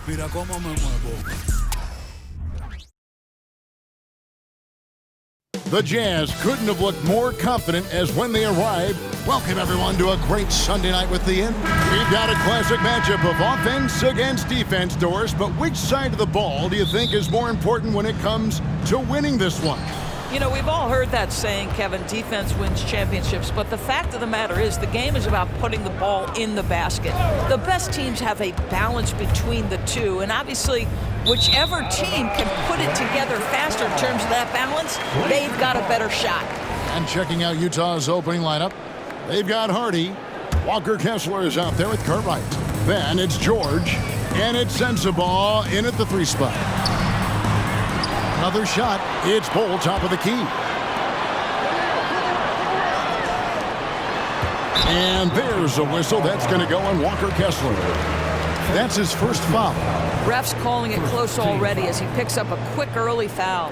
Mira cómo me muevo. The Jazz couldn't have looked more confident as when they arrived. Welcome, everyone, to a great Sunday night with the Inn. We've got a classic matchup of offense against defense, Doris, but which side of the ball do you think is more important when it comes to winning this one? You know, we've all heard that saying, Kevin, defense wins championships, but the fact of the matter is the game is about putting the ball in the basket. The best teams have a balance between the two, and obviously whichever team can put it together faster in terms of that balance, they've got a better shot. And checking out Utah's opening lineup, they've got Hardy. Walker Kessler is out there with Cartwright. Then it's George, and it's Sensabaugh in at the 3 spot. Another shot. It's Bol, top of the key. And there's a whistle. That's going to go on Walker Kessler. That's his first foul. Ref's calling it close already as he picks up a quick early foul.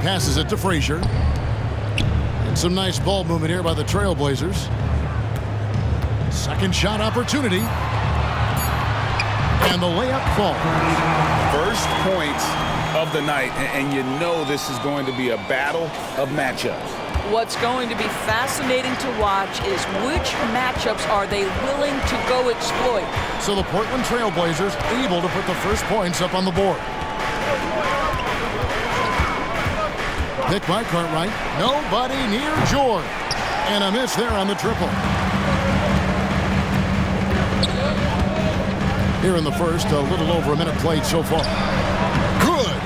Passes it to Frazier. And some nice ball movement here by the Trailblazers. Second shot opportunity. And the layup falls. First points of the night, and you know this is going to be a battle of matchups. What's going to be fascinating to watch is which matchups are they willing to go exploit. So the Portland Trailblazers able to put the first points up on the board. Pick by Cartwright. Nobody near George. And a miss there on the triple. Here in the first, a little over a minute played so far. Good.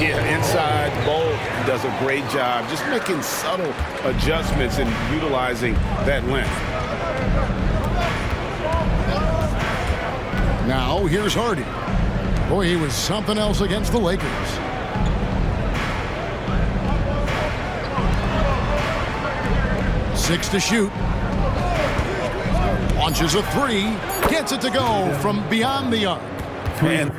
Yeah, inside, Bol does a great job just making subtle adjustments and utilizing that length. Now here's Hardy. Boy, he was something else against the Lakers. Six to shoot. Launches a 3. Gets it to go from beyond the arc. And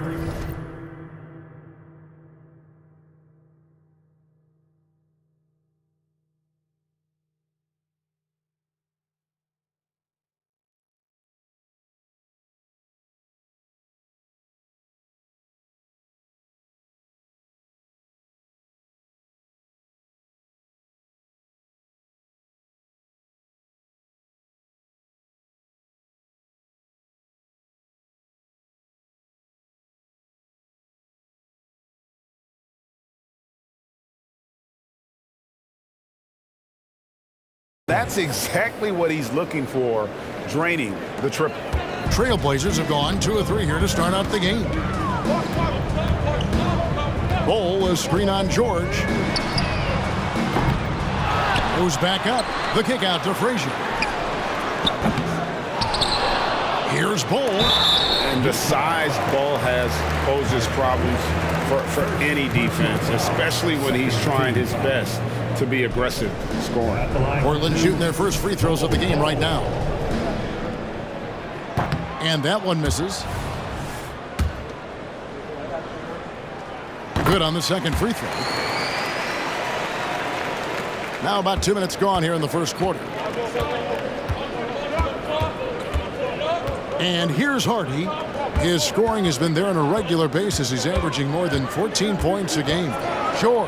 that's exactly what he's looking for, draining the triple. Trailblazers have gone 2 of 3 here to start out the game. Bol, a screen on George. Goes back up. The kick out to Frazier. Here's Bol. And the size Bol has poses problems for any defense, especially when he's trying his best to be aggressive scoring. Portland shooting their first free throws of the game right now. And that one misses. Good on the second free throw. Now about 2 minutes gone here in the first quarter. And here's Hardy. His scoring has been there on a regular basis. He's averaging more than 14 points a game. Sure,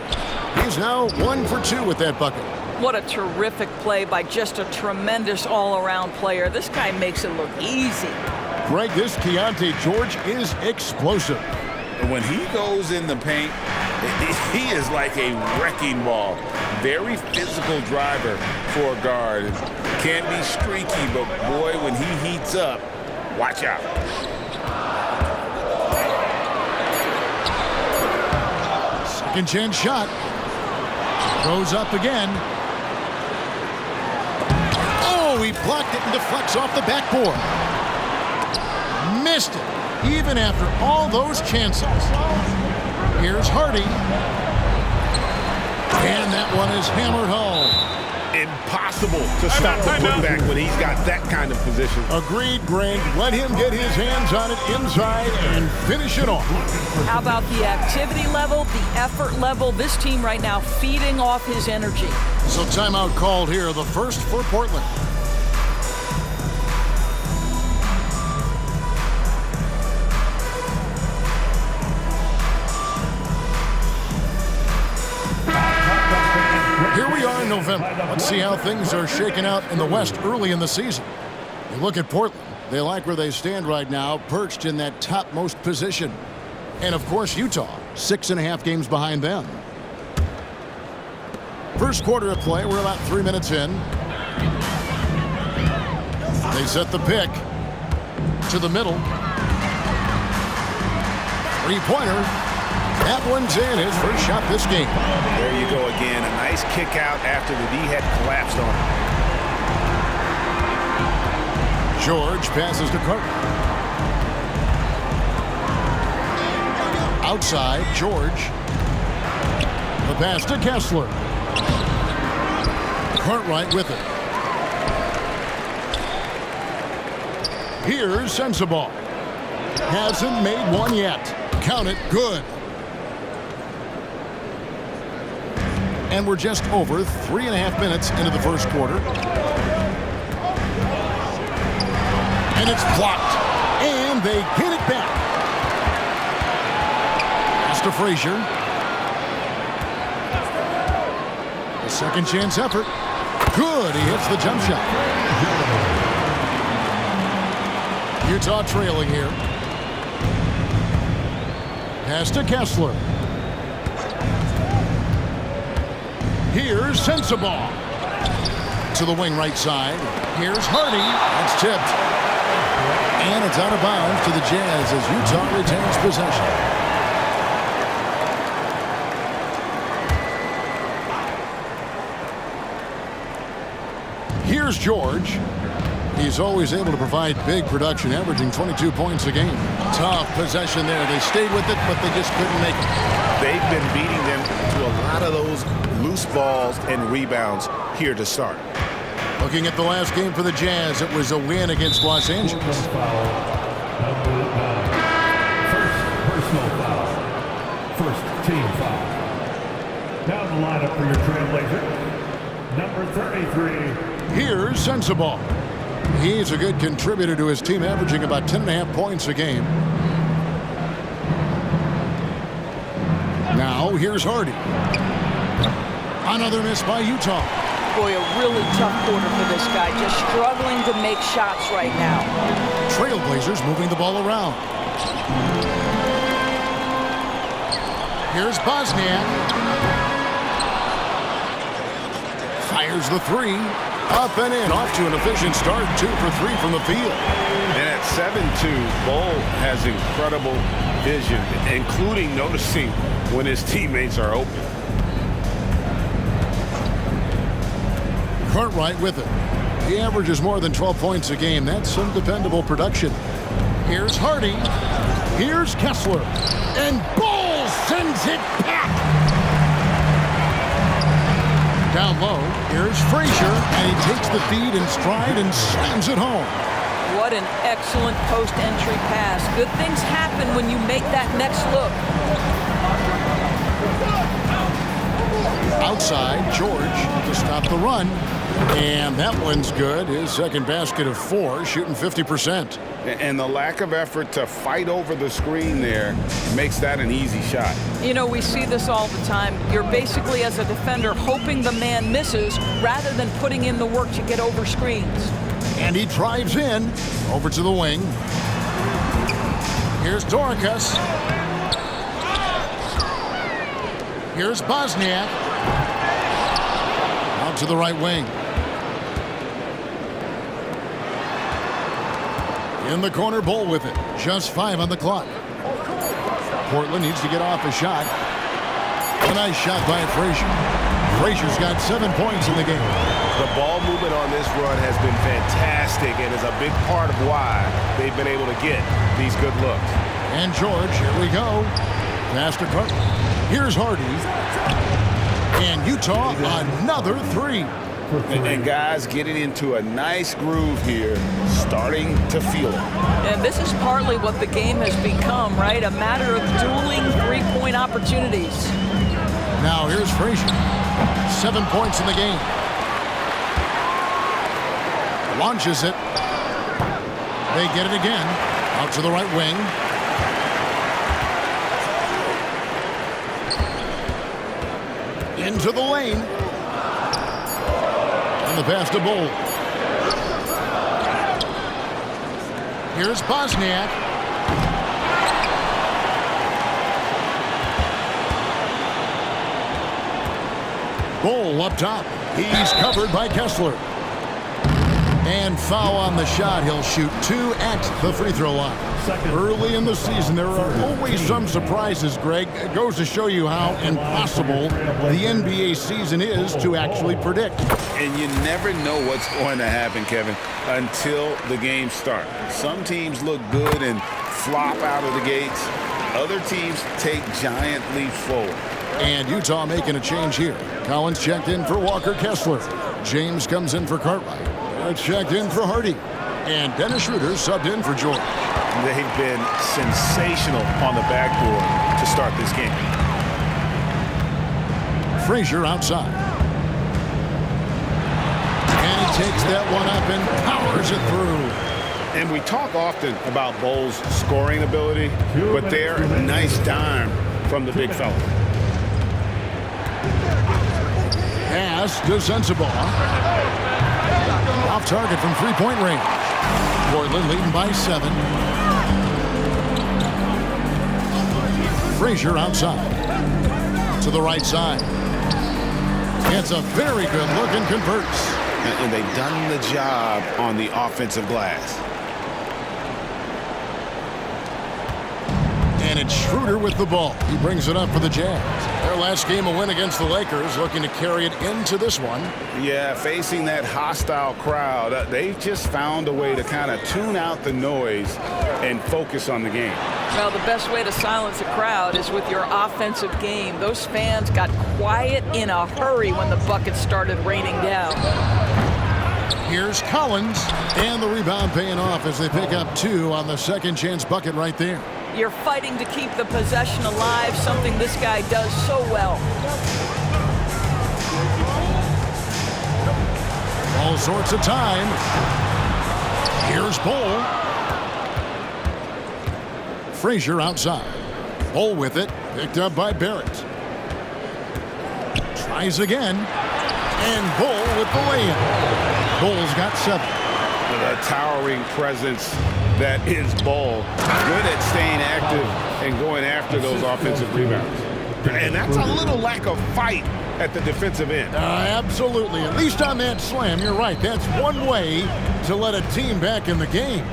he's now 1 for 2 with that bucket. What a terrific play by just a tremendous all-around player. This guy makes it look easy. Greg, this Keontae George is explosive. When he goes in the paint, he is like a wrecking ball. Very physical driver for a guard. Can be streaky, but boy, when he heats up, watch out. Second chance shot. Goes up again. Oh, he blocked it and deflects off the backboard. Missed it, even after all those chances. Here's Hardy. And that one is hammered home. Impossible to stop the putback when he's got that kind of position. Agreed, Greg. Let him get his hands on it inside and finish it off. How about the activity level, the effort level? This team right now feeding off his energy. So timeout called here, the first for Portland. November. Let's see how things are shaking out in the West early in the season. You look at Portland. They like where they stand right now, perched in that topmost position. And, of course, Utah, 6.5 games behind them. First quarter of play, we're about 3 minutes in. They set the pick to the middle. Three-pointer. That one's in, his first shot this game. There you go again. A nice kick out after the D had collapsed on him. George passes to Carter. Outside, George. The pass to Kessler. Cartwright with it. Here's Sensabaugh. Hasn't made one yet. Count it, good. And we're just over 3.5 minutes into the first quarter. And it's blocked. And they get it back. Pass to Frazier. A second chance effort. Good, he hits the jump shot. Utah trailing here. Pass to Kessler. Here's Sensabaugh. To the wing right side. Here's Hardy. That's tipped. And it's out of bounds to the Jazz as Utah retains possession. Here's George. He's always able to provide big production, averaging 22 points a game. Tough possession there. They stayed with it, but they just couldn't make it. They've been beating them to a lot of those loose balls and rebounds here to start. Looking at the last game for the Jazz, it was a win against Los Angeles. First personal foul. First team foul. Down the lineup for your Trailblazer, number 33. Here's Sensabaugh. He's a good contributor to his team, averaging about 10.5 points a game. Now, here's Hardy. Another miss by Utah. Boy, a really tough quarter for this guy. Just struggling to make shots right now. Trailblazers moving the ball around. Here's Bosniak. Fires the three. Up and in. Off to an efficient start. 2 for 3 from the field. And at 7-2, Bol has incredible vision, including noticing when his teammates are open. Cartwright with it. He averages more than 12 points a game. That's some dependable production. Here's Hardy. Here's Kessler. And Bol sends it back. Down low, here's Frazier, and he takes the feed in stride and slams it home. What an excellent post-entry pass. Good things happen when you make that next look. Outside, George to stop the run. And that one's good. His second basket of 4, shooting 50%. And the lack of effort to fight over the screen there makes that an easy shot. You know, we see this all the time. You're basically, as a defender, hoping the man misses rather than putting in the work to get over screens. And he drives in, over to the wing. Here's Dorcas. Here's Bosniak. Out to the right wing. In the corner, Bol with it. Just 5 on the clock. Portland needs to get off a shot. A nice shot by Frazier. Frazier's got 7 points in the game. The ball movement on this run has been fantastic and is a big part of why they've been able to get these good looks. And George, here we go. Pass to Carter. Here's Hardy. And Utah, another 3. And guys getting into a nice groove here, starting to feel it. And this is partly what the game has become, right? A matter of dueling three-point opportunities. Now here's Frazier. 7 points in the game. Launches it. They get it again. Out to the right wing. Into the lane. On the pass to Bull. Here's Bosniak. Bull up top. He's covered by Kessler. And foul on the shot. He'll shoot 2 at the free throw line. Early in the season, there are always some surprises, Greg. It goes to show you how impossible the NBA season is to actually predict. And you never know what's going to happen, Kevin, until the games start. Some teams look good and flop out of the gates. Other teams take giant leaps forward. And Utah making a change here. Collins checked in for Walker Kessler. James comes in for Cartwright. Checked in for Hardy. And Dennis Schroeder subbed in for Jordan. They've been sensational on the backboard to start this game. Frazier outside. And he takes that one up and powers it through. And we talk often about Bull's scoring ability, but they're a nice dime from the big fella. Pass to Sensabaugh. Off target from three-point range. Portland leading by 7. Frazier outside. To the right side. It's a very good look and converts. And they've done the job on the offensive glass. And it's Schroeder with the ball. He brings it up for the Jazz. Their last game, a win against the Lakers, looking to carry it into this one. Yeah, facing that hostile crowd, they've just found a way to kind of tune out the noise and focus on the game. Well, the best way to silence a crowd is with your offensive game. Those fans got quiet in a hurry when the buckets started raining down. Here's Collins, and the rebound paying off as they pick up 2 on the second chance bucket right there. You're fighting to keep the possession alive, something this guy does so well. All sorts of time. Here's Bull. Frazier outside. Bull with it, picked up by Barrett. Tries again. And Bull with the layup. Bull's got 7. The towering presence that is Bull. Good at staying active and going after those offensive rebounds. And that's a little lack of fight at the defensive end. Absolutely. At least on that slam, you're right. That's one way to let a team back in the game.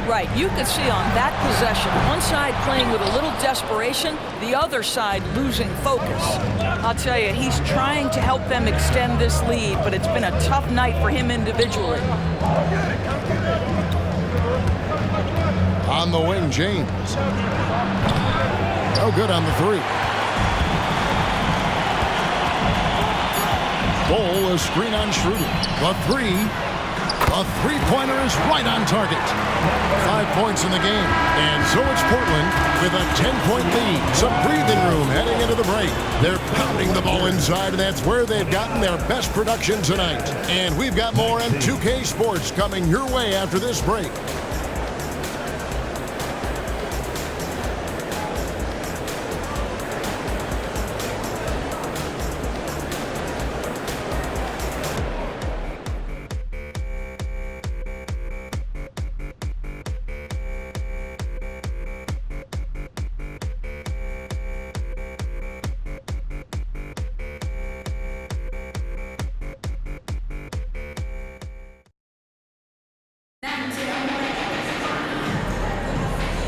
Right. You could see on that possession, one side playing with a little desperation, the other side losing focus. I'll tell you, he's trying to help them extend this lead, but it's been a tough night for him individually. On the wing, James. No good on the 3. Bull, a screen on Schroeder. The 3. A three-pointer is right on target. 5 points in the game. And so it's Portland with a 10-point lead. Some breathing room heading into the break. They're pounding the ball inside, and that's where they've gotten their best production tonight. And we've got more on 2K Sports coming your way after this break.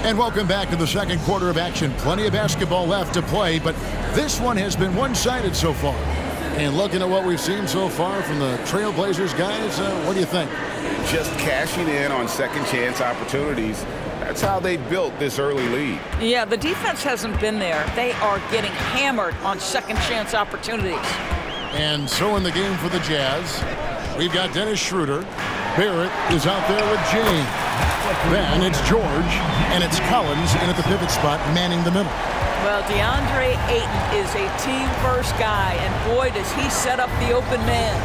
And welcome back to the second quarter of action. Plenty of basketball left to play, but this one has been one-sided so far. And looking at what we've seen so far from the Trailblazers guys, what do you think? Just cashing in on second chance opportunities. That's how they built this early lead. Yeah, the defense hasn't been there. They are getting hammered on second chance opportunities. And so in the game for the Jazz, we've got Dennis Schroeder. Barrett is out there with James. Then it's George, and it's Collins in at the pivot spot, manning the middle. Well, DeAndre Ayton is a team-first guy, and boy, does he set up the open man.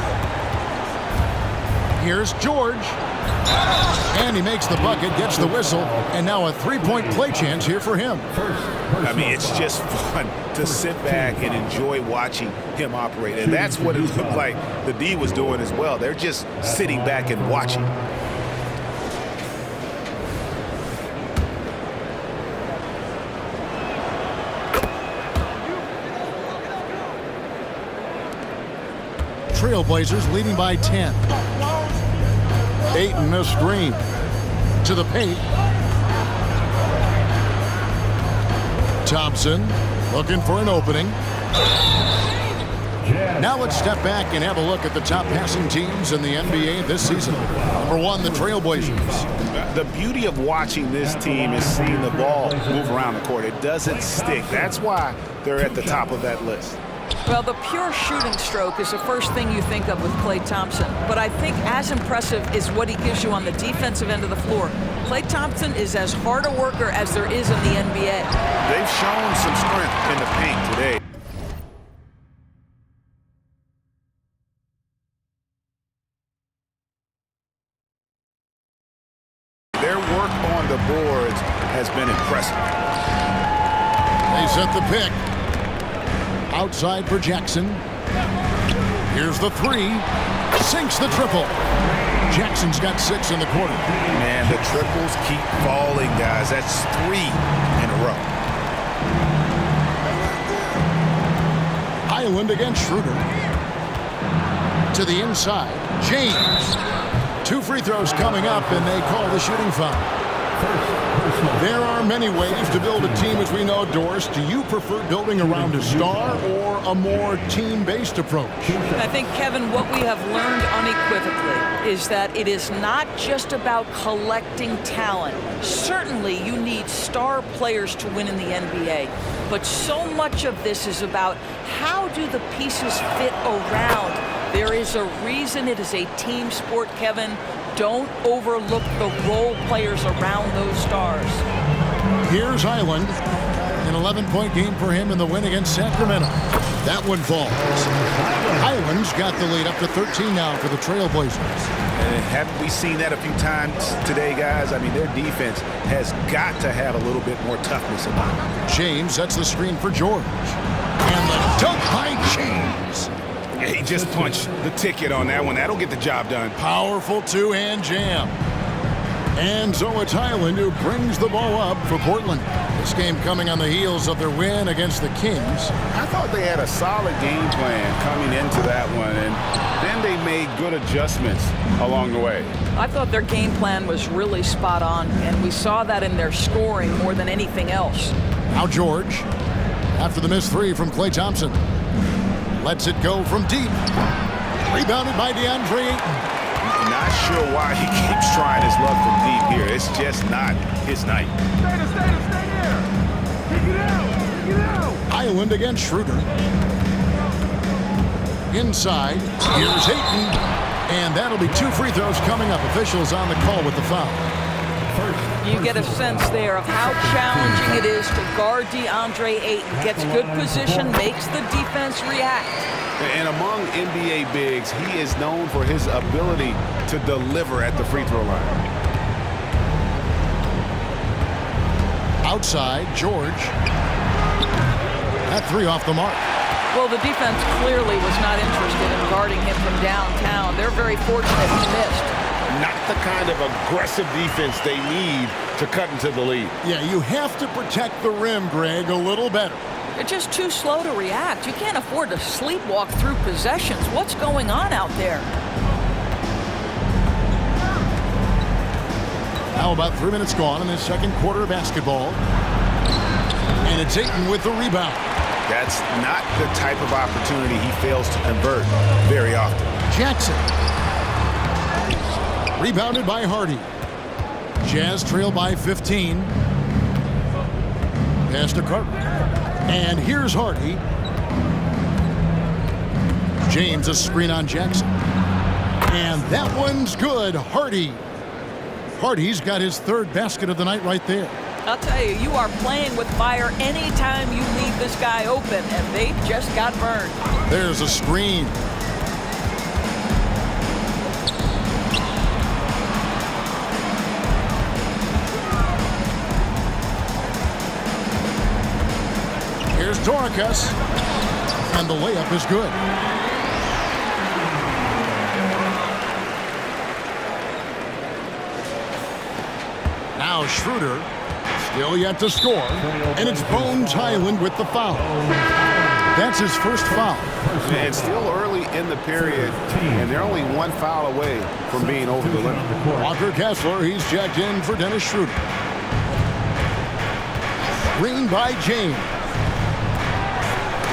Here's George. And he makes the bucket, gets the whistle, and now a three-point play chance here for him. I mean, it's just fun to sit back and enjoy watching him operate. And that's what it looked like the D was doing as well. They're just sitting back and watching. Trailblazers leading by 10. Ayton a screen to the paint. Thompson looking for an opening. Now let's step back and have a look at the top passing teams in the NBA this season. Number 1, the Trailblazers. The beauty of watching this team is seeing the ball move around the court. It doesn't stick. That's why they're at the top of that list. Well, the pure shooting stroke is the first thing you think of with Klay Thompson. But I think as impressive is what he gives you on the defensive end of the floor. Klay Thompson is as hard a worker as there is in the NBA. They've shown some strength in the paint today. Their work on the boards has been impressive. They set the pick. Outside for Jackson. Here's the three. Sinks the triple. Jackson's got 6 in the quarter. Man, the triples keep falling, guys. That's 3 in a row. Highland against Schroeder. To the inside. James. 2 free throws coming up, and they call the shooting foul. There are many ways to build a team, as we know, Doris. Do you prefer building around a star or a more team-based approach? I think, Kevin, what we have learned unequivocally is that it is not just about collecting talent. Certainly, you need star players to win in the NBA. But so much of this is about how do the pieces fit around. There is a reason it is a team sport, Kevin. Don't overlook the role players around those stars. Here's Highland. An 11-point game for him in the win against Sacramento. That one falls. Highland's got the lead up to 13 now for the Trailblazers. And haven't we seen that a few times today, guys? I mean, their defense has got to have a little bit more toughness about it. James sets the screen for George. And the dunk by James. He just punched the ticket on that one. That'll get the job done. Powerful two-hand jam. And so it's Highland who brings the ball up for Portland. This game coming on the heels of their win against the Kings. I thought they had a solid game plan coming into that one, and then they made good adjustments along the way. I thought their game plan was really spot on, and we saw that in their scoring more than anything else. Now George, after the missed 3 from Klay Thompson. Lets it go from deep. Rebounded by DeAndre Ayton. Not sure why he keeps trying his luck from deep here. It's just not his night. Stay there. Take it out. Highland against Schroeder. Inside. Here's Ayton. And that'll be 2 free throws coming up. Officials on the call with the foul. You get a sense there of how challenging it is to guard DeAndre Ayton. Gets good position, makes the defense react. And among NBA bigs, he is known for his ability to deliver at the free throw line. Outside, George. That 3 off the mark. Well, the defense clearly was not interested in guarding him from downtown. They're very fortunate he missed. Not the kind of aggressive defense they need to cut into the lead. Yeah, you have to protect the rim, Greg, a little better. They're just too slow to react. You can't afford to sleepwalk through possessions. What's going on out there? Now about 3 minutes gone in the second quarter of basketball. And it's Ayton with the rebound. That's not the type of opportunity he fails to convert very often. Jackson. Rebounded by Hardy. Jazz trail by 15. Pass to Carter. And here's Hardy. James a screen on Jackson. And that one's good. Hardy's got his 3rd basket of the night right there. I'll tell you, you are playing with fire anytime you leave this guy open, and they just got burned. There's a screen. Dorcas. And the layup is good. Now Schroeder, still yet to score, and it's Bones Hyland with the foul. That's his first foul. And still early in the period, and they're only one foul away from being over the limit. Walker Kessler, he's checked in for Dennis Schroeder. Screen by James.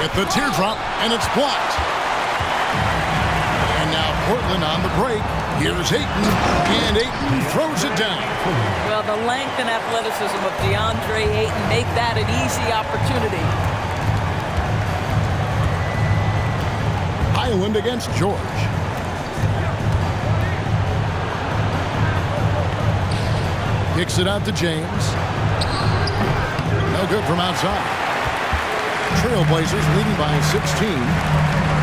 With the teardrop, and it's blocked. And now Portland on the break. Here's Ayton, and Ayton throws it down. Well, the length and athleticism of DeAndre Ayton make that an easy opportunity. Hyland against George. Kicks it out to James. No good from outside. Trailblazers leading by 16.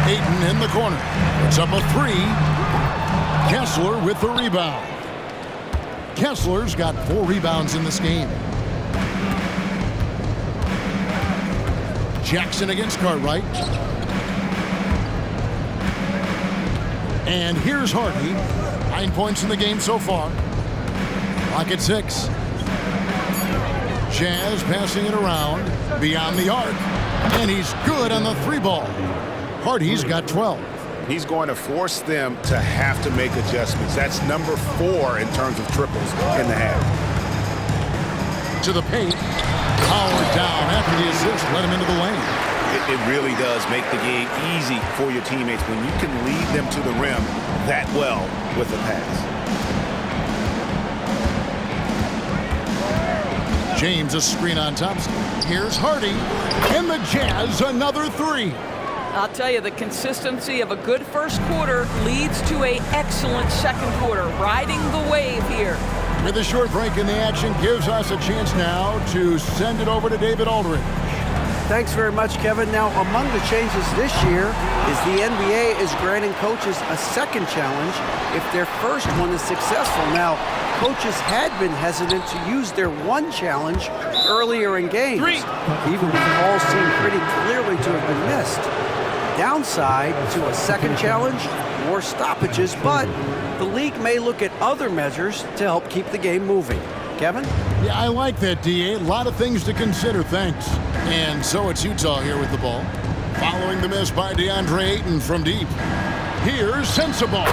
Ayton in the corner. It's up a three. Kessler with the rebound. Kessler's got 4 rebounds in this game. Jackson against Cartwright. And here's Hardy. 9 points in the game so far. Clock at 6. Jazz passing it around. Beyond the arc. And he's good on the 3-ball. Hardy's got 12. He's going to force them to have to make adjustments. That's number 4 in terms of triples in the half. To the paint. Howard down after the assist. Let him into the lane. It really does make the game easy for your teammates when you can lead them to the rim that well with a pass. James a screen on Thompson. Here's Hardy. And the Jazz another 3. I'll tell you, the consistency of a good first quarter leads to an excellent second quarter, riding the wave here. With a short break in the action gives us a chance now to send it over to David Aldridge. Thanks very much, Kevin. Now, among the changes this year is the NBA is granting coaches a second challenge if their first one is successful. Now, coaches had been hesitant to use their one challenge earlier in games, even if the calls seemed pretty clearly to have been missed. Downside to a second challenge, more stoppages, but the league may look at other measures to help keep the game moving. Kevin? Yeah, I like that, D.A. A lot of things to consider, thanks. And so it's Utah here with the ball. Following the miss by DeAndre Ayton from deep. Here's Sensabaugh.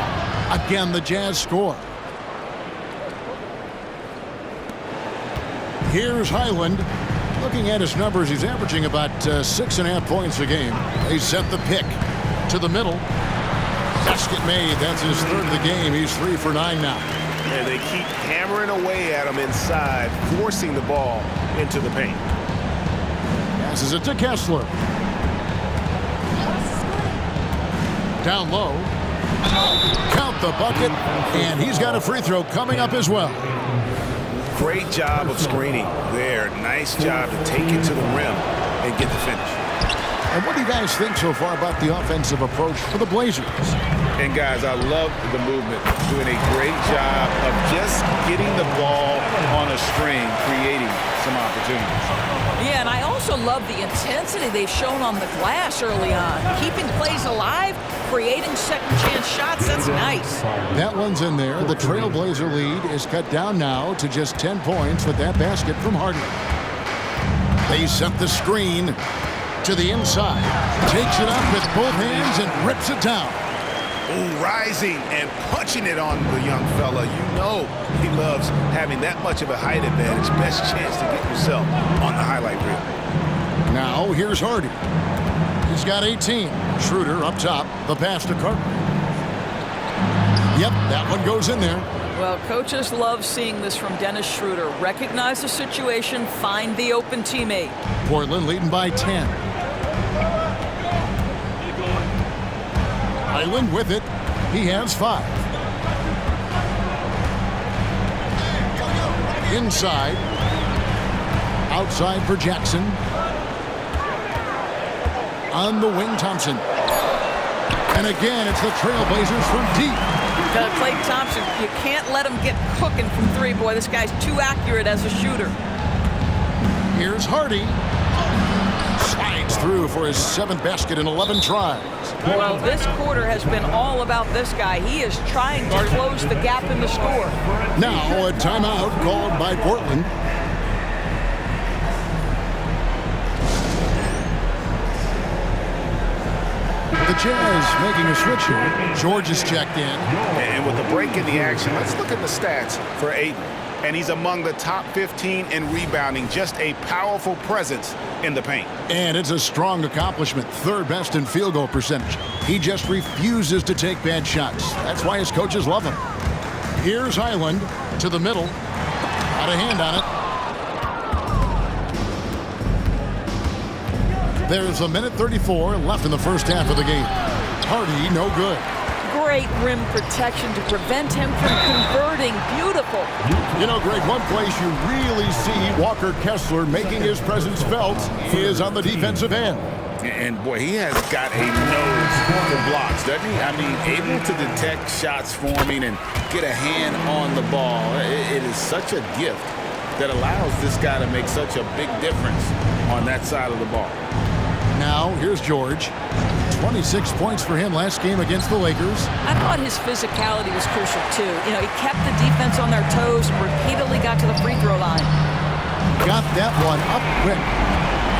Again, the Jazz score. Here's Hyland. Looking at his numbers, he's averaging about 6.5 points a game. They set the pick to the middle. Basket made. That's his third of the game. He's 3 for 9 now. And they keep hammering away at him inside, forcing the ball into the paint. Passes it to Kessler. Down low. Count the bucket. And he's got a free throw coming up as well. Great job of screening there. Nice job to take it to the rim and get the finish. And what do you guys think so far about the offensive approach for the Blazers? And guys, I love the movement. Doing a great job of just getting the ball on a string, creating some opportunities. Yeah, and I also love the intensity they've shown on the glass early on. Keeping plays alive, creating second chance shots, that's nice. That one's in there. The Trailblazer lead is cut down now to just 10 points with that basket from Harden. They set the screen to the inside. Takes it up with both hands and rips it down. Oh, rising and punching it on the young fella. You know he loves having that much of a height advantage. Best chance to get yourself on the highlight reel. Now here's Hardy. He's got 18. Schroeder up top. The pass to Carter. Yep, that one goes in there. Well, coaches love seeing this from Dennis Schroeder. Recognize the situation, find the open teammate. Portland leading by 10. Hyland with it. He has 5. Inside. Outside for Jackson. On the wing, Thompson. And again, it's the Trailblazers from deep. Klay Thompson, you can't let him get cooking from 3. Boy, this guy's too accurate as a shooter. Here's Hardy. Slides through for his 7th basket in 11 tries. Well, this quarter has been all about this guy. He is trying to close the gap in the score. Now a timeout called by Portland. The Jazz making a switch here. George is checked in. And with the break in the action, let's look at the stats for Ayton. And he's among the top 15 in rebounding, just a powerful presence in the paint. And it's a strong accomplishment, 3rd best in field goal percentage. He just refuses to take bad shots. That's why his coaches love him. Here's Highland to the middle. Got a hand on it. There's a minute 34 left in the first half of the game. Hardy, no good. Great rim protection to prevent him from converting. Beautiful. You know, Greg, one place you really see Walker Kessler making his presence felt is on the defensive end. And boy, he has got a nose for blocks, doesn't he? I mean, able to detect shots forming and get a hand on the ball. It is such a gift that allows this guy to make such a big difference on that side of the ball. Now, here's George. 26 points for him last game against the Lakers. I thought his physicality was crucial, too. You know, he kept the defense on their toes and repeatedly got to the free throw line. Got that one up quick.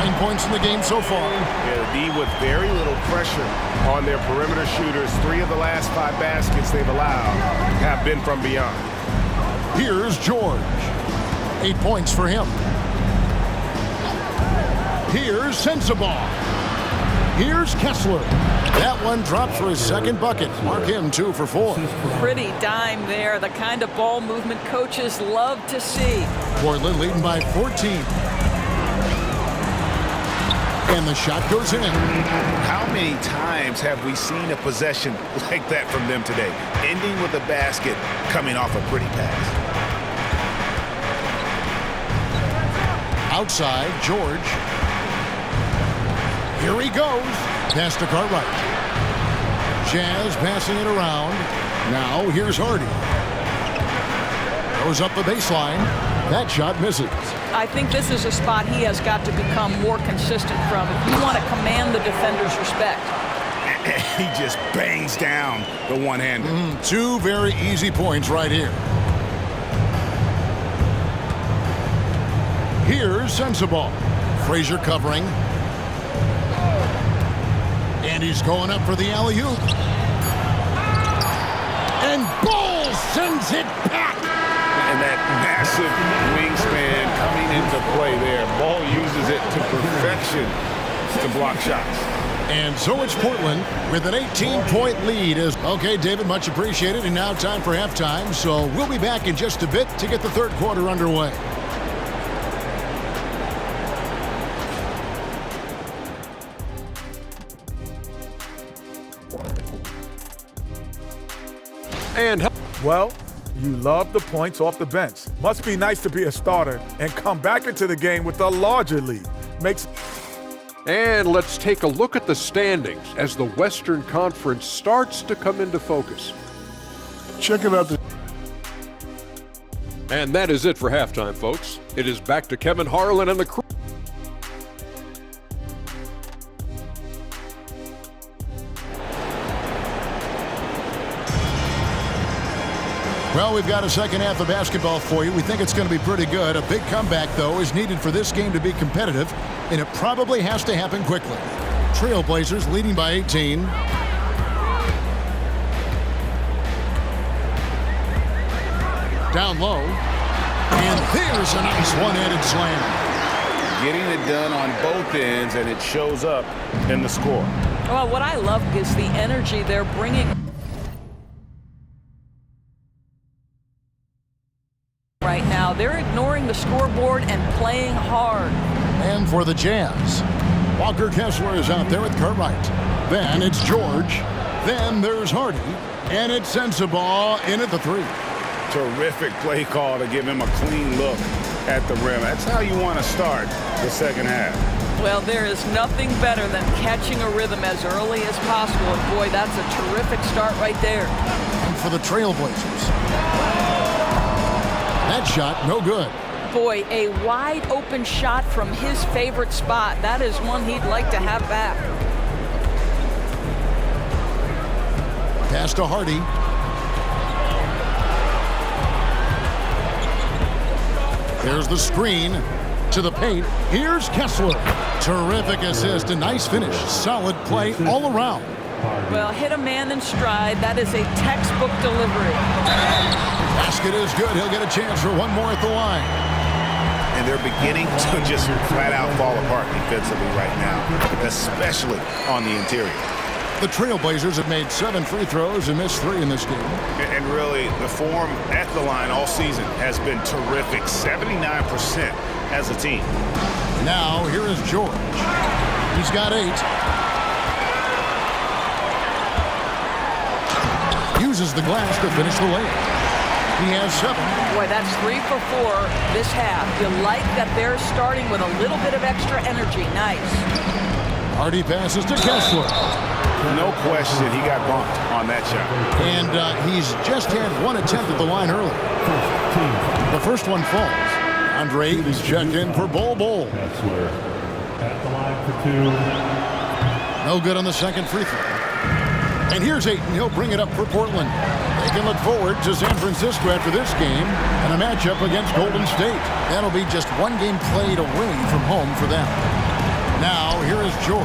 9 points in the game so far. Yeah, the D with very little pressure on their perimeter shooters. 3 of the last 5 baskets they've allowed have been from beyond. Here's George. 8 points for him. Here's Sensabaugh. Here's Kessler. That one dropped for his 2nd bucket. Mark him 2 for 4. Pretty dime there. The kind of ball movement coaches love to see. Portland leading by 14. And the shot goes in. How many times have we seen a possession like that from them today? Ending with a basket, coming off a pretty pass. Outside, George. Here he goes. Pass to Cartwright. Jazz passing it around. Now here's Hardy. Goes up the baseline. That shot misses. I think this is a spot he has got to become more consistent from if you want to command the defender's respect. He just bangs down the one-hander. 2 very easy points right here. Here's Sensabaugh. Frazier covering. And he's going up for the alley-oop. And Ball sends it back. And that massive wingspan coming into play there. Ball uses it to perfection to block shots. And so it's Portland with an 18-point lead. Okay, David, much appreciated. And now time for halftime. So we'll be back in just a bit to get the 3rd quarter underway. And well, you love the points off the bench. Must be nice to be a starter and come back into the game with a larger lead. And let's take a look at the standings as the Western Conference starts to come into focus. Check it out. And that is it for halftime, folks. It is back to Kevin Harlan and the crew. Well, we've got a second half of basketball for you. We think it's going to be pretty good. A big comeback, though, is needed for this game to be competitive, and it probably has to happen quickly. Trailblazers leading by 18. Down low. And there's a nice one-handed slam. Getting it done on both ends, and it shows up in the score. Well, what I love is the energy they're bringing right now. They're ignoring the scoreboard and playing hard. And for the Jazz, Walker Kessler is out there with Cartwright. Then it's George. Then there's Hardy. And it's Sensabaugh in at the 3. Terrific play call to give him a clean look at the rim. That's how you want to start the second half. Well, there is nothing better than catching a rhythm as early as possible. And boy, that's a terrific start right there. And for the Trailblazers. That shot, no good. Boy, a wide open shot from his favorite spot. That is one he'd like to have back. Pass to Hardy. There's the screen to the paint. Here's Kessler. Terrific assist, a nice finish. Solid play all around. Well, hit a man in stride. That is a textbook delivery. Basket is good. He'll get a chance for one more at the line. And they're beginning to just flat out fall apart defensively right now, especially on the interior. The Trailblazers have made 7 free throws and missed 3 in this game. And really, the form at the line all season has been terrific. 79% as a team. Now, here is George. He's got 8. Uses the glass to finish the layup. He has 7. Boy, that's 3 for 4 this half. You like that they're starting with a little bit of extra energy. Nice. Hardy passes to Kessler. No question, he got bumped on that shot. And he's just had 1 attempt at the line early. The first one falls. Andre is checked in for Bol. Kessler at the line for 2. No good on the second free throw. And here's Ayton. He'll bring it up for Portland. They can look forward to San Francisco after this game and a matchup against Golden State. That'll be just 1 game played away from home for them. Now, here is George.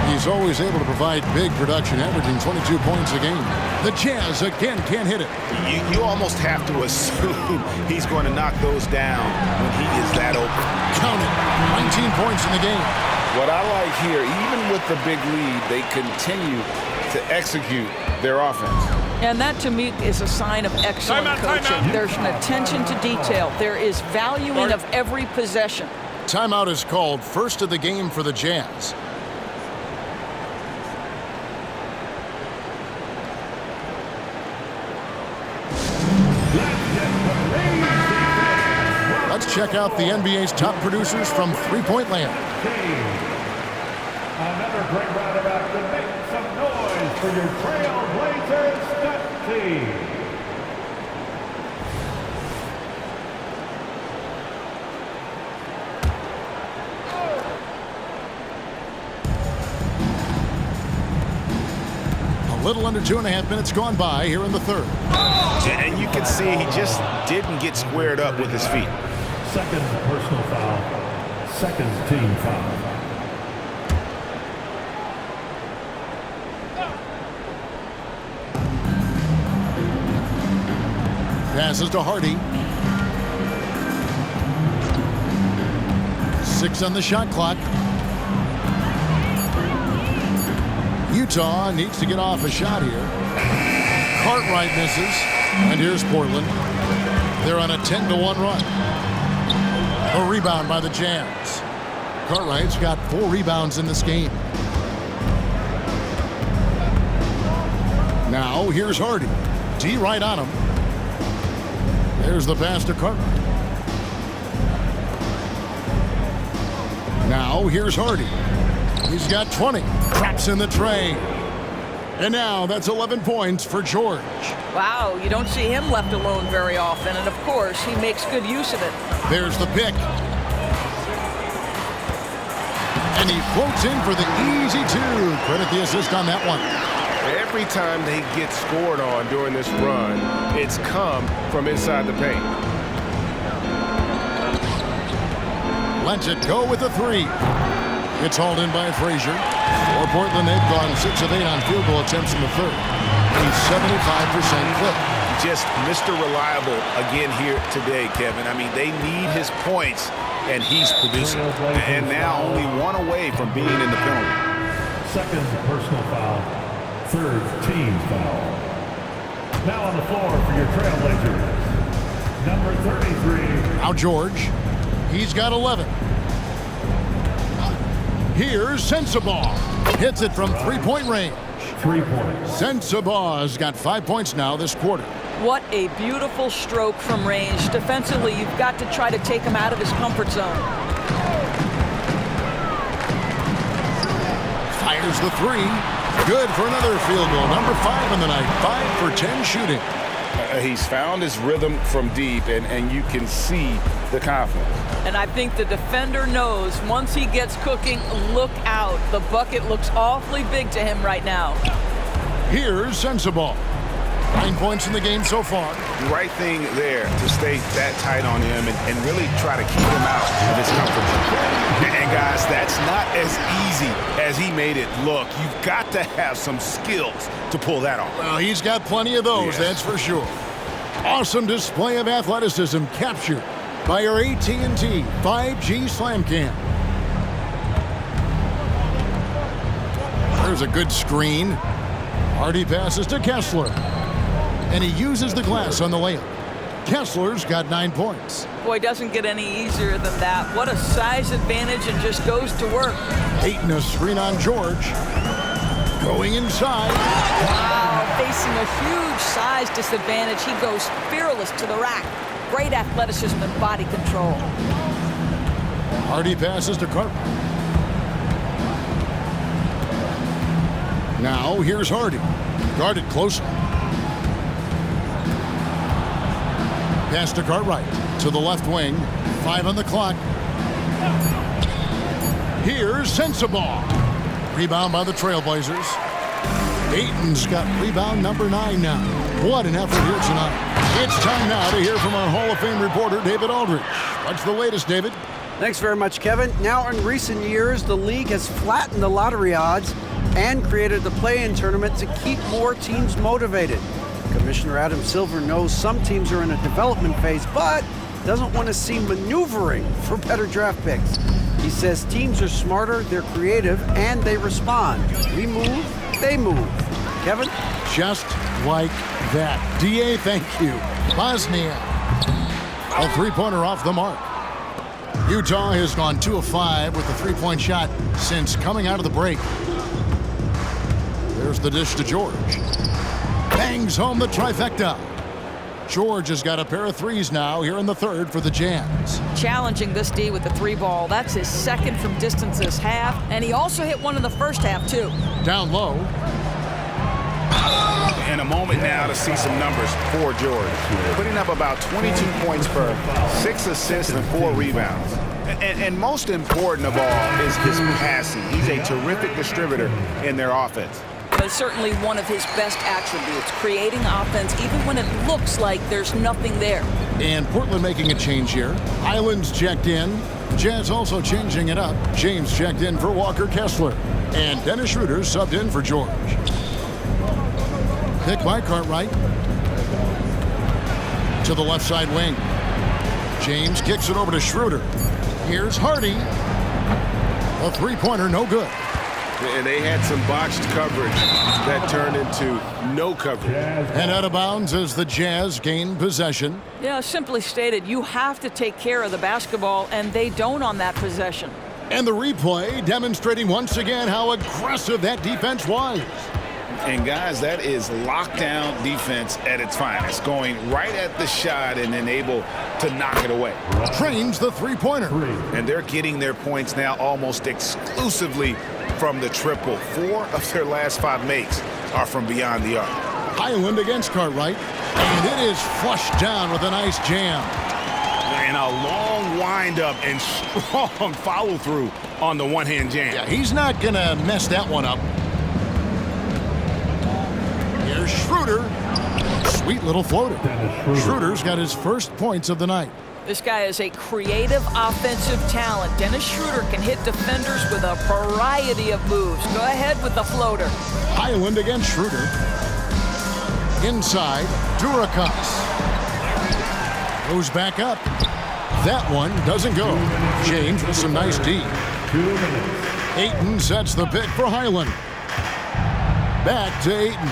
He's always able to provide big production, averaging 22 points a game. The Jazz again can't hit it. You almost have to assume he's going to knock those down when he is that open. Count it. 19 points in the game. What I like here, even with the big lead, they continue to execute their offense. And that, to me, is a sign of excellent coaching. There's an attention to detail. There is valuing of every possession. Timeout is called, first of the game for the Jazz. Let's check out the NBA's top producers from three-point land. Another great round of action. Make some noise for your Trailblazers Steph team. A little under 2.5 minutes gone by here in the third. And you can see he just didn't get squared up with his feet. Second personal foul. Second team foul. Passes to Hardy. 6 on the shot clock. Utah needs to get off a shot here. Cartwright misses. And here's Portland. They're on a 10-1 run. A rebound by the Jazz. Cartwright's got 4 rebounds in this game. Now here's Hardy. D right on him. There's the pass to Cartwright. Now here's Hardy. He's got 20. Traps in the tray. And now that's 11 points for George. Wow, you don't see him left alone very often, and of course, he makes good use of it. There's the pick. And he floats in for the easy 2. Credit the assist on that one. Every time they get scored on during this run, it's come from inside the paint. Lets it go with a 3. It's hauled in by Frazier. For Portland, they've gone 6 of 8 on field goal attempts in the third. He's 75% clip. Just Mr. Reliable again here today, Kevin. I mean, they need his points, and he's producing. And now only 1 away from being in the penalty. Second personal foul. Third team foul. Now on the floor for your Trailblazers. Number 33. Now George. He's got 11. Here's Sensabaugh. Hits it from 3-point range. 3 points. Sensabaugh's got 5 points now this quarter. What a beautiful stroke from range. Defensively, you've got to try to take him out of his comfort zone. Fires the 3. Good for another field goal. Number 5 in the night. 5 for 10 shooting. He's found his rhythm from deep, and you can see the confidence. And I think the defender knows once he gets cooking, look out. The bucket looks awfully big to him right now. Here's Sensabaugh. 9 points in the game so far. Right thing there to stay that tight on him and really try to keep him out of his comfort zone. And guys, that's not as easy as he made it look. You've got to have some skills to pull that off. Well, he's got plenty of those, that's for sure. Awesome display of athleticism captured by our AT&T 5G Slam Cam. There's a good screen. Hardy passes to Kessler. And he uses the glass on the layup. Kessler's got 9 points. Boy, doesn't get any easier than that. What a size advantage, and just goes to work. Ayton a screen on George. Going inside. Wow, facing a huge size disadvantage. He goes fearless to the rack. Great athleticism and body control. Hardy passes to Cartwright. Now here's Hardy. Guarded closely. Pass to Cartwright. To the left wing. 5 on the clock. Here's Sensabaugh. Rebound by the Trailblazers. Ayton's got rebound number 9 now. What an effort here tonight. It's time now to hear from our Hall of Fame reporter, David Aldridge. What's the latest, David? Thanks very much, Kevin. Now, in recent years, the league has flattened the lottery odds and created the play-in tournament to keep more teams motivated. Commissioner Adam Silver knows some teams are in a development phase, but doesn't want to see maneuvering for better draft picks. He says teams are smarter, they're creative, and they respond. We move, they move. Kevin? Just like that. DA, thank you. Bosnia. A three-pointer off the mark. Utah has gone 2 of 5 with a three-point shot since coming out of the break. There's the dish to George. Bangs home the trifecta. George has got a pair of threes now here in the third for the Jazz. Challenging this D with the 3-ball. That's his second from distance this half, and he also hit one in the first half, too. Down low. And a moment now to see some numbers for George. Putting up about 22 points per 6 assists and 4 rebounds. And most important of all is his passing. He's a terrific distributor in their offense. But certainly one of his best attributes, creating offense even when it looks like there's nothing there. And Portland making a change here. Highland's checked in. Jazz also changing it up. James checked in for Walker Kessler. And Dennis Schroeder subbed in for George. Pick by Cartwright. To the left side wing. James kicks it over to Schroeder. Here's Hardy. A three-pointer, no good. And they had some botched coverage that turned into no coverage. And out of bounds as the Jazz gain possession. Yeah, simply stated, you have to take care of the basketball, and they don't on that possession. And the replay demonstrating once again how aggressive that defense was. And guys, that is lockdown defense at its finest, going right at the shot and then able to knock it away. Trains the three-pointer. And they're getting their points now almost exclusively from the triple. 4 of their last 5 makes are from beyond the arc. Highland against Cartwright, and it is flushed down with a nice jam. And a long windup and strong follow-through on the one-hand jam. Yeah, he's not going to mess that one up. Here's Schroeder. Sweet little floater. Schroeder's got his first points of the night. This guy is a creative offensive talent. Dennis Schroeder can hit defenders with a variety of moves. Go ahead with the floater. Highland against Schroeder. Inside, Durakas. Goes back up. That one doesn't go. James with some nice D. Ayton sets the pick for Highland. Back to Ayton.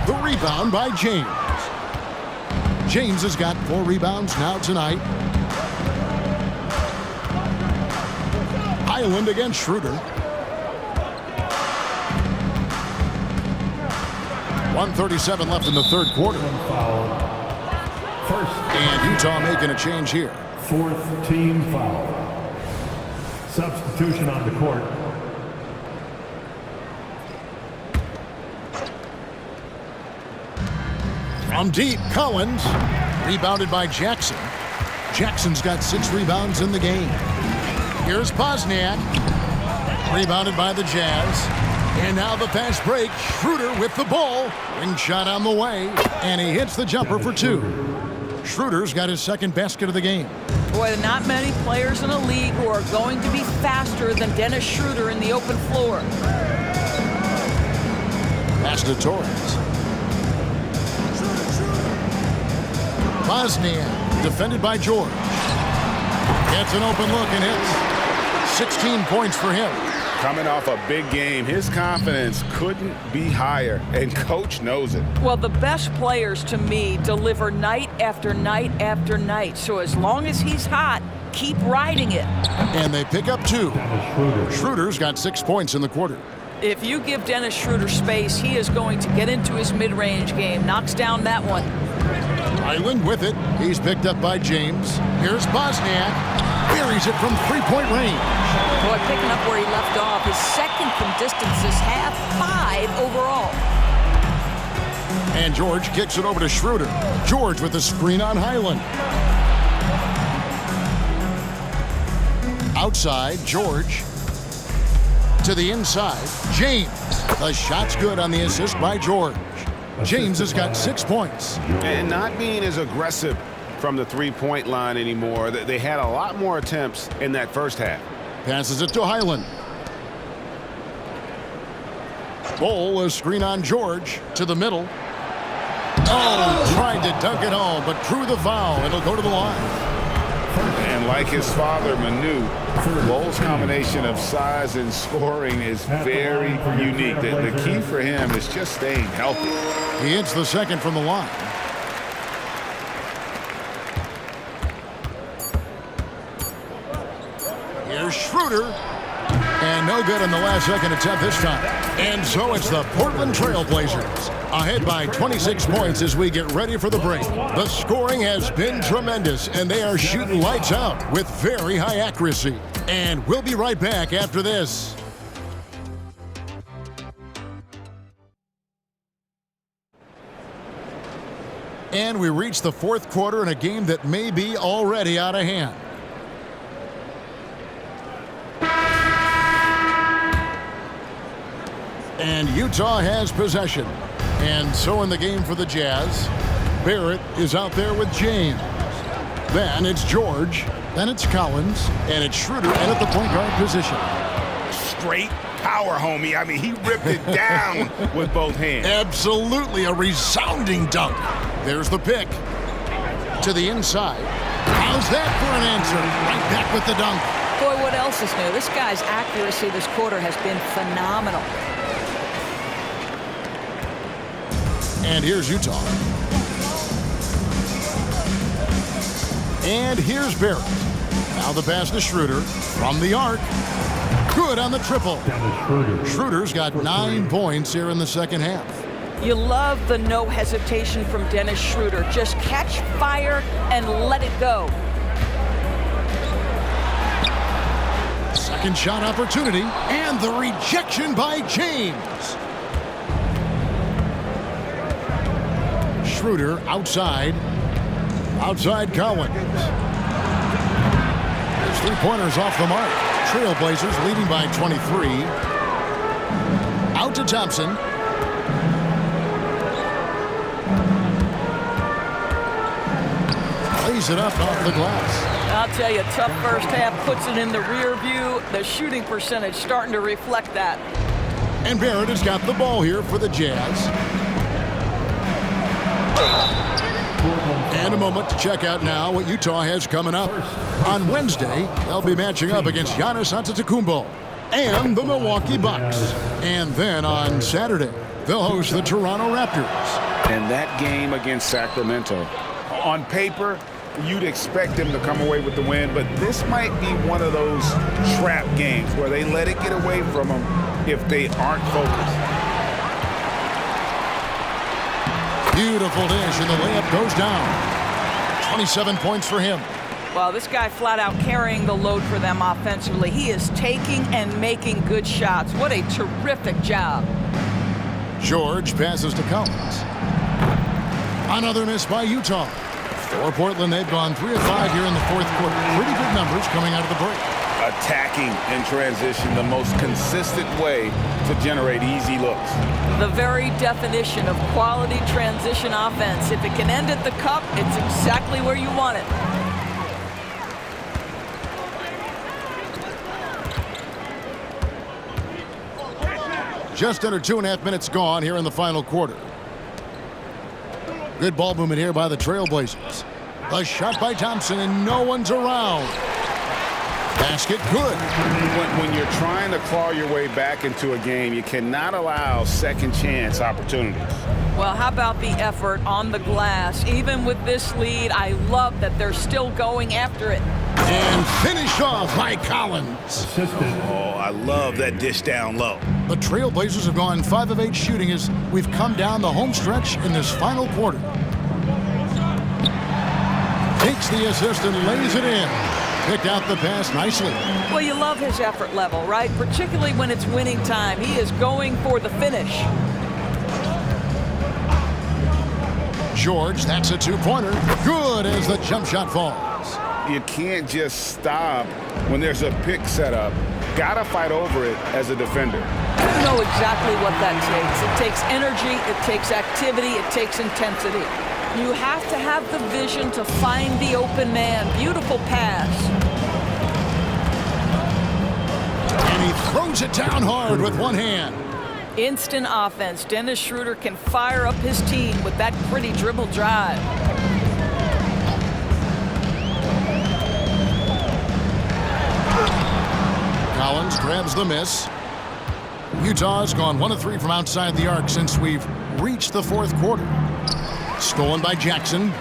The rebound by James. James has got 4 rebounds now tonight. Highland against Schroeder. 1:37 left in the third quarter. And Utah making a change here. 4th team foul. Substitution on the court. From deep, Collins. Rebounded by Jackson. Jackson's got 6 rebounds in the game. Here's Bosniak. Rebounded by the Jazz. And now the fast break. Schroeder with the ball. Ring shot on the way. And he hits the jumper for 2. Schroeder's got his second basket of the game. Boy, not many players in the league who are going to be faster than Dennis Schroeder in the open floor. Pass to Torres. Bosniak, defended by George. Gets an open look and hits. 16 points for him. Coming off a big game, his confidence couldn't be higher, and Coach knows it. Well, the best players to me deliver night after night after night. So as long as he's hot, keep riding it. And they pick up 2. Schroeder's got 6 points in the quarter. If you give Dennis Schroeder space, he is going to get into his mid-range game. Knocks down that one. Island with it. He's picked up by James. Here's Bosniak. Buries it from 3-point range. Boy, picking up where he left off. His second from distance this half, 5 overall. And George kicks it over to Schroeder. George with the screen on Highland. Outside, George. To the inside, James. The shot's good on the assist by George. James has got 6 points. And not being as aggressive from the three-point line anymore. They had a lot more attempts in that first half. Passes it to Highland. Bull, a screen on George to the middle. Oh, tried to dunk it home, but drew the foul. It'll go to the line. And like his father, Manu, Bull's combination of size and scoring is very unique. The key for him is just staying healthy. He hits the second from the line. Here's Schroeder. And no good in the last second attempt this time. And so it's the Portland Trail Blazers ahead by 26 points as we get ready for the break. The scoring has been tremendous, and they are shooting lights out with very high accuracy. And we'll be right back after this. And we reach the fourth quarter in a game that may be already out of hand. And Utah has possession. And so in the game for the Jazz, Barrett is out there with James. Then it's George. Then it's Collins. And it's Schroeder in at the point guard position. Straight power, homie. I mean, he ripped it down with both hands. Absolutely a resounding dunk. There's the pick. To the inside. How's that for an answer? Right back with the dunk. Boy, what else is new? This guy's accuracy this quarter has been phenomenal. And here's Utah. And here's Barrett. Now the pass to Schroeder from the arc. Good on the triple. Schroeder's got 9 points here in the second half. You love the no hesitation from Dennis Schroeder. Just catch fire and let it go. Second shot opportunity. And the rejection by James. Schroeder outside. Outside Collins. His three-pointers off the mark. Trailblazers leading by 23. Out to Thompson. Lays it up off the glass. I'll tell you, tough first half, puts it in the rear view. The shooting percentage starting to reflect that. And Barrett has got the ball here for the Jazz. And a moment to check out now what Utah has coming up. On Wednesday, they'll be matching up against Giannis Antetokounmpo and the Milwaukee Bucks. And then on Saturday, they'll host the Toronto Raptors. And that game against Sacramento, on paper, you'd expect them to come away with the win, but this might be one of those trap games where they let it get away from them if they aren't focused. Beautiful dish, and the layup goes down. 27 points for him. Well, this guy flat out carrying the load for them offensively. He is taking and making good shots. What a terrific job. George passes to Collins. Another miss by Utah. For Portland, they've gone 3 of 5 here in the fourth quarter. Pretty good numbers coming out of the break. Attacking in transition, the most consistent way to generate easy looks. The very definition of quality transition offense. If it can end at the cup, it's exactly where you want it. Just under 2.5 minutes gone here in the final quarter. Good ball movement here by the Trailblazers. A shot by Thompson, and no one's around. Basket good. When you're trying to claw your way back into a game, you cannot allow second chance opportunities. Well, how about the effort on the glass? Even with this lead, I love that they're still going after it. And finish off by Collins. Oh, I love that dish down low. The Trailblazers have gone 5 of 8 shooting as we've come down the home stretch in this final quarter. Takes the assist and lays it in. Picked out the pass nicely. Well, you love his effort level, right? Particularly when it's winning time. He is going for the finish. George, that's a 2-pointer. Good as the jump shot falls. You can't just stop when there's a pick set up. Gotta fight over it as a defender. You know exactly what that takes. It takes energy, it takes activity, it takes intensity. You have to have the vision to find the open man. Beautiful pass. And he throws it down hard with one hand. Instant offense. Dennis Schroeder can fire up his team with that pretty dribble drive. Collins grabs the miss. Utah's gone 1 of 3 from outside the arc since we've reached the fourth quarter. Stolen by Jackson.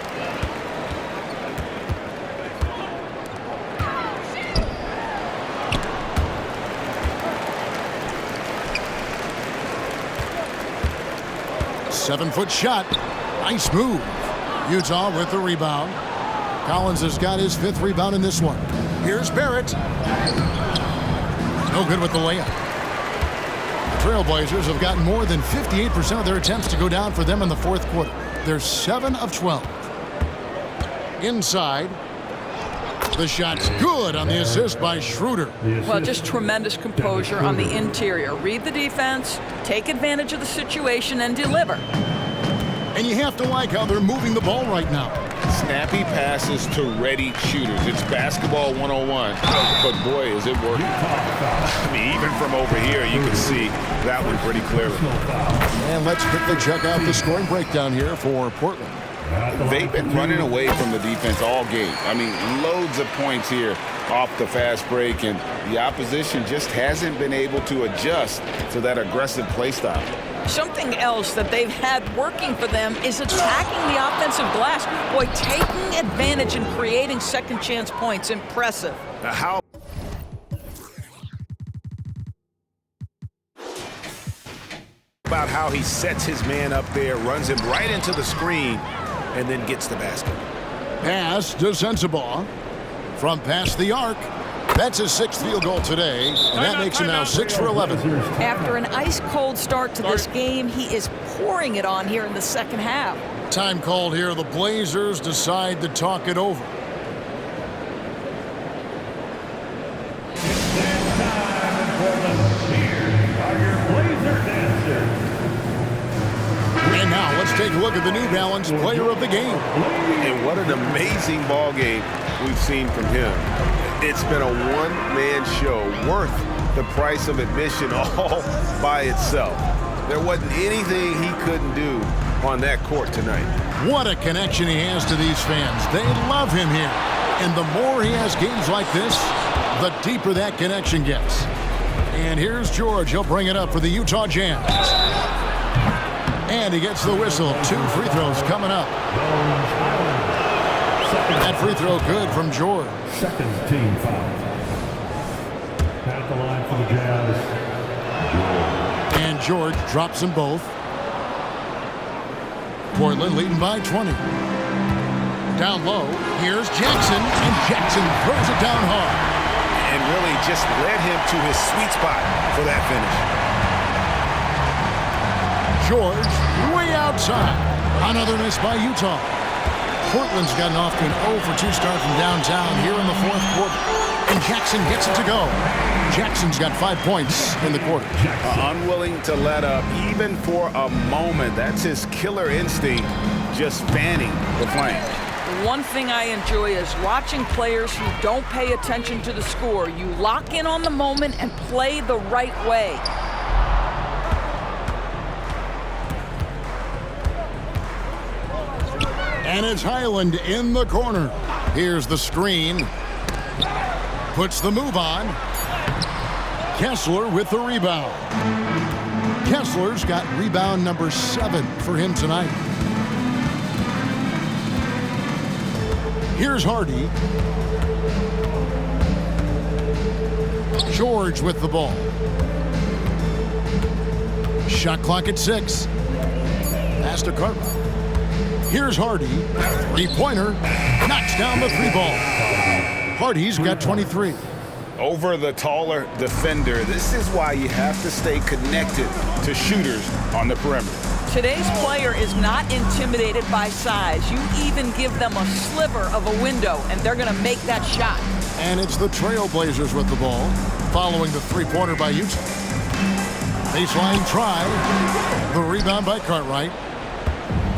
Seven-foot shot. Nice move. Utah with the rebound. Collins has got his 5th rebound in this one. Here's Barrett. No good with the layup. The Trailblazers have gotten more than 58% of their attempts to go down for them in the fourth quarter. They're 7 of 12. Inside. The shot's good on the assist by Schroeder. Well, just tremendous composure on the interior. Read the defense, take advantage of the situation, and deliver. And you have to like how they're moving the ball right now. Snappy passes to ready shooters. It's basketball 101, but boy, is it working. I mean, even from over here, you can see that one pretty clearly. And let's quickly check out the scoring breakdown here for Portland. They've been running away from the defense all game. I mean, loads of points here off the fast break, and the opposition just hasn't been able to adjust to that aggressive play style. Something else that they've had working for them is attacking the offensive glass. Boy, taking advantage and creating second chance points. Impressive. How about how he sets his man up there, runs him right into the screen, and then gets the basket. Pass to Sensabaugh from past the arc. That's his 6th field goal today, and that makes him now 6 for 11. After an ice-cold start to this game, he is pouring it on here in the second half. Time called here. The Blazers decide to talk it over. And now let's take a look at the New Balance player of the game. And what an amazing ball game we've seen from him. It's been a one-man show worth the price of admission all by itself. There wasn't anything he couldn't do on that court tonight. What a connection he has to these fans. They love him here. And the more he has games like this, the deeper that connection gets. And here's George. He'll bring it up for the Utah Jazz. And he gets the whistle. 2 free throws coming up. That free throw good from George. Second team foul. At the line for the Jazz. And George drops them both. Portland leading by 20. Down low, here's Jackson, and Jackson throws it down hard. And really just led him to his sweet spot for that finish. George way outside. Another miss by Utah. Portland's gotten off to an 0-for-2 start from downtown here in the fourth quarter. And Jackson gets it to go. Jackson's got 5 points in the quarter. Unwilling to let up even for a moment. That's his killer instinct, just fanning the flame. One thing I enjoy is watching players who don't pay attention to the score. You lock in on the moment and play the right way. And it's Highland in the corner. Here's the screen. Puts the move on. Kessler with the rebound. Kessler's got rebound number 7 for him tonight. Here's Hardy. George with the ball. Shot clock at 6. Pass to Cartwright. Here's Hardy. Three-pointer. Knocks down the 3-ball. Hardy's got 23. Over the taller defender. This is why you have to stay connected to shooters on the perimeter. Today's player is not intimidated by size. You even give them a sliver of a window, and they're going to make that shot. And it's the Trailblazers with the ball, following the three-pointer by Utah. Baseline try. The rebound by Cartwright.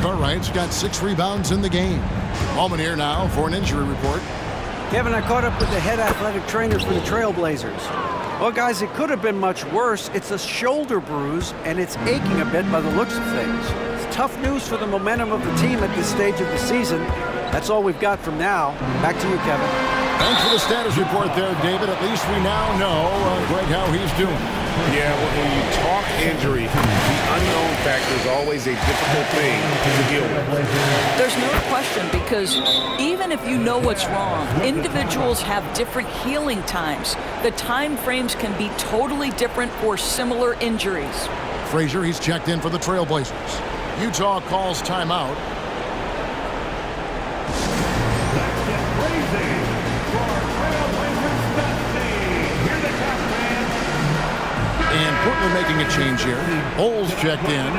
Cartwright's got 6 rebounds in the game. Moment here now for an injury report. Kevin, I caught up with the head athletic trainer for the Trailblazers. Well, guys, it could have been much worse. It's a shoulder bruise, and it's aching a bit by the looks of things. It's tough news for the momentum of the team at this stage of the season. That's all we've got from now. Back to you, Kevin. Thanks for the status report there, David. At least we now know, Greg, how he's doing. Yeah, when you talk injury, the unknown factor is always a difficult thing to deal with. There's no question, because even if you know what's wrong, individuals have different healing times. The time frames can be totally different for similar injuries. Frazier, he's checked in for the Trailblazers. Utah calls timeout. And Portland making a change here. Bowles checked in.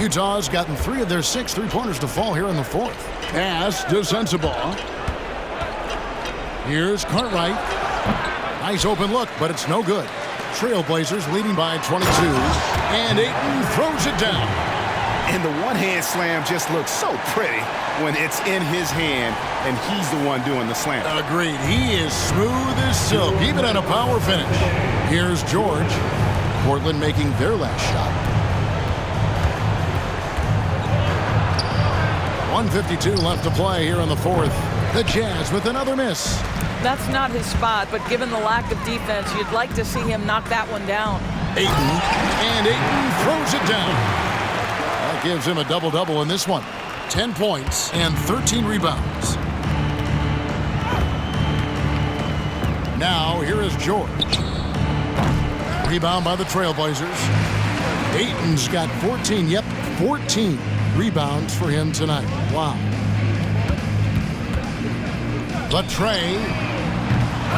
Utah's gotten 3 of their 6 three-pointers to fall here in the fourth. Pass to Sensabaugh. Here's Cartwright. Nice open look, but it's no good. Trailblazers leading by 22. And Ayton throws it down. And the one-hand slam just looks so pretty when it's in his hand and he's the one doing the slam. Agreed. He is smooth as silk, even at a power finish. Here's George. Portland making their last shot. 1:52 left to play here in the fourth. The Jazz with another miss. That's not his spot, but given the lack of defense, you'd like to see him knock that one down. Ayton. And Ayton throws it down. That gives him a double-double in this one. 10 points and 13 rebounds. Now, here is George. Rebound by the Trailblazers. Ayton's got 14. Yep, 14 rebounds for him tonight. Wow. Latrey.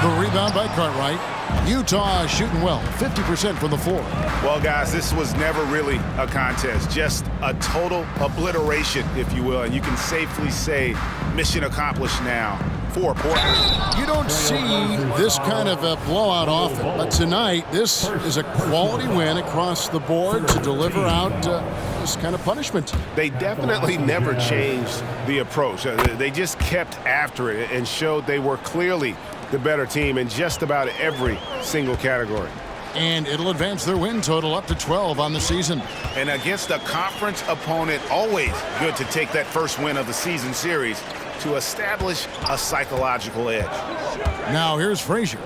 The rebound by Cartwright. Utah is shooting well, 50% from the floor. Well, guys, this was never really a contest, just a total obliteration, if you will. And you can safely say mission accomplished now for Portland. You don't see this kind of a blowout often, but tonight this is a quality win across the board to deliver out this kind of punishment. They definitely never changed the approach. They just kept after it and showed they were clearly the better team in just about every single category. And it'll advance their win total up to 12 on the season. And against a conference opponent, always good to take that first win of the season series to establish a psychological edge. Now here's Frazier.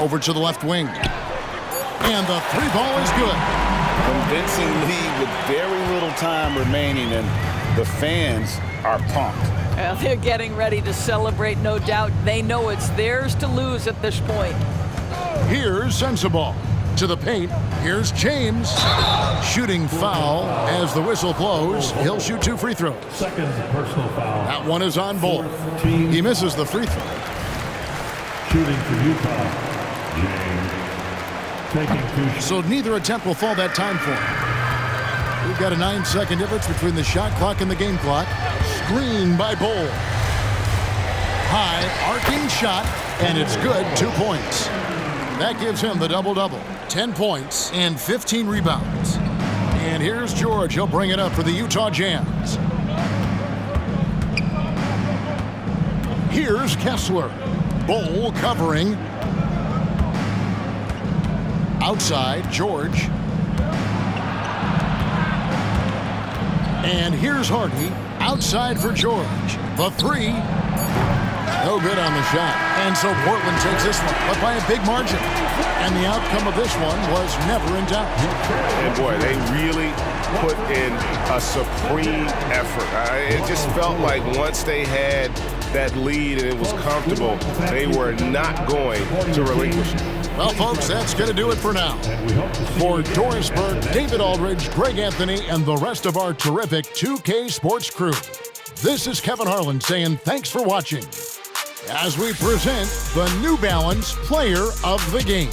Over to the left wing. And the 3-ball is good. Convincing lead with very little time remaining, and the fans are pumped. Well, they're getting ready to celebrate, no doubt. They know it's theirs to lose at this point. Here's Sensabaugh. To the paint. Here's James. Shooting foul as the whistle blows. He'll shoot 2 free throws. Second personal foul. That one is on Bull. He misses the free throw. Shooting for Utah, James. taking 2 shots. So neither attempt will fall that time for him. We've got a 9-second difference between the shot clock and the game clock. Screen by Bol. High arcing shot, and it's good. 2 points. That gives him the double-double. 10 points and 15 rebounds. And here's George. He'll bring it up for the Utah Jazz. Here's Kessler. Bol covering. Outside, George. And here's Hardy. Outside for George. The three. No good on the shot. And so Portland takes this one, but by a big margin. And the outcome of this one was never in doubt. And boy, they really put in a supreme effort. It just felt like once they had that lead and it was comfortable, they were not going to relinquish it. Well, folks, that's going to do it for now. For Doris Burke, David Aldridge, Greg Anthony, and the rest of our terrific 2K Sports crew, this is Kevin Harlan saying thanks for watching as we present the New Balance Player of the Game.